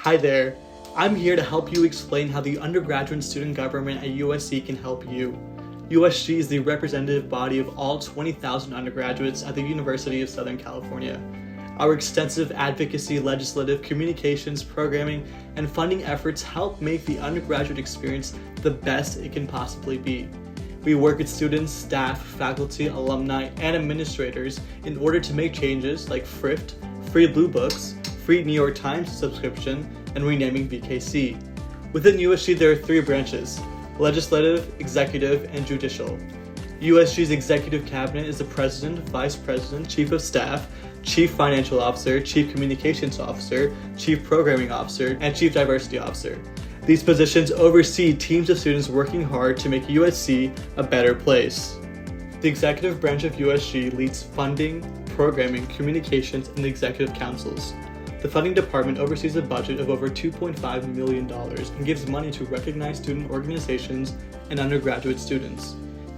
Hi there, I'm here to help you explain how the undergraduate student government at USC can help you. USG is the representative body of all 20,000 undergraduates at the University of Southern California. Our extensive advocacy, legislative, communications, programming, and funding efforts help make the undergraduate experience the best it can possibly be. We work with students, staff, faculty, alumni, and administrators in order to make changes like Thrift, free Blue Books, free New York Times subscription, and renaming VKC. Within USG, there are three branches: legislative, executive, and judicial. USG's executive cabinet is the president, vice president, chief of staff, chief financial officer, chief communications officer, chief programming officer, and chief diversity officer. These positions oversee teams of students working hard to make USC a better place. The executive branch of USG leads funding, programming, communications, and executive councils. The funding department oversees a budget of over $2.5 million and gives money to recognized student organizations and undergraduate students.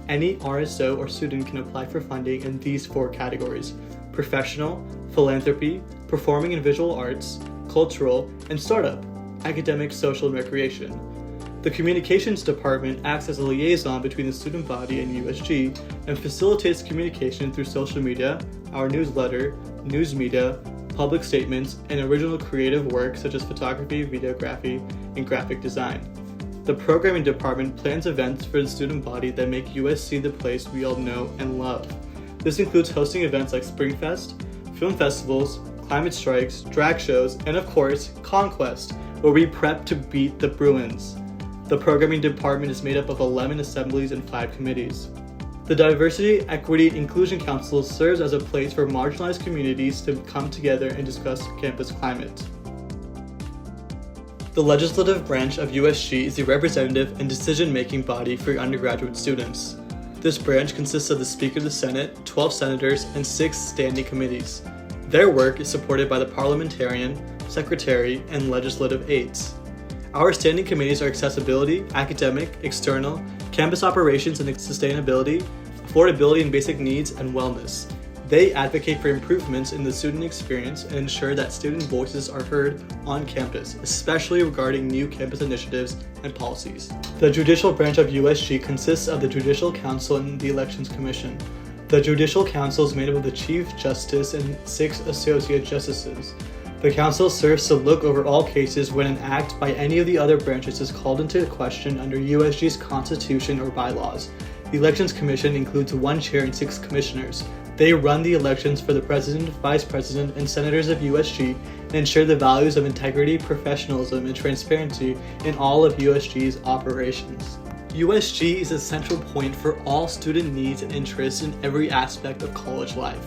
Any RSO or student can apply for funding in these four categories: professional, philanthropy, performing and visual arts, cultural, and startup, academic, social, and recreation. The communications department acts as a liaison between the student body and USG and facilitates communication through social media, our newsletter, news media, public statements, and original creative work such as photography, videography, and graphic design. The programming department plans events for the student body that make USC the place we all know and love. This includes hosting events like Springfest, film festivals, climate strikes, drag shows, and of course, Conquest, where we prep to beat the Bruins. The programming department is made up of 11 assemblies and 5 committees. The Diversity, Equity, and Inclusion Council serves as a place for marginalized communities to come together and discuss campus climate. The legislative branch of USG is the representative and decision-making body for undergraduate students. This branch consists of the Speaker of the Senate, 12 senators, and 6 standing committees. Their work is supported by the parliamentarian, secretary, and legislative aides. Our standing committees are accessibility, academic, external, campus operations and sustainability, affordability and basic needs, and wellness. They advocate for improvements in the student experience and ensure that student voices are heard on campus, especially regarding new campus initiatives and policies. The judicial branch of USG consists of the Judicial Council and the Elections Commission. The Judicial Council is made up of the Chief Justice and 6 Associate Justices. The Council serves to look over all cases when an act by any of the other branches is called into question under USG's Constitution or bylaws. The Elections Commission includes 1 chair and 6 commissioners. They run the elections for the President, Vice President, and Senators of USG and ensure the values of integrity, professionalism, and transparency in all of USG's operations. USG is a central point for all student needs and interests in every aspect of college life.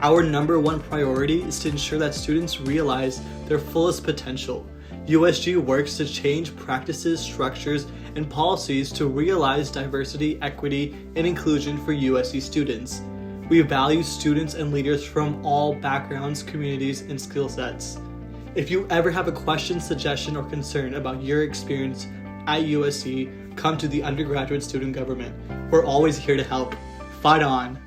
Our number one priority is to ensure that students realize their fullest potential. USG works to change practices, structures, and policies to realize diversity, equity, and inclusion for USC students. We value students and leaders from all backgrounds, communities, and skill sets. If you ever have a question, suggestion, or concern about your experience at USC, come to the undergraduate student government. We're always here to help. Fight on!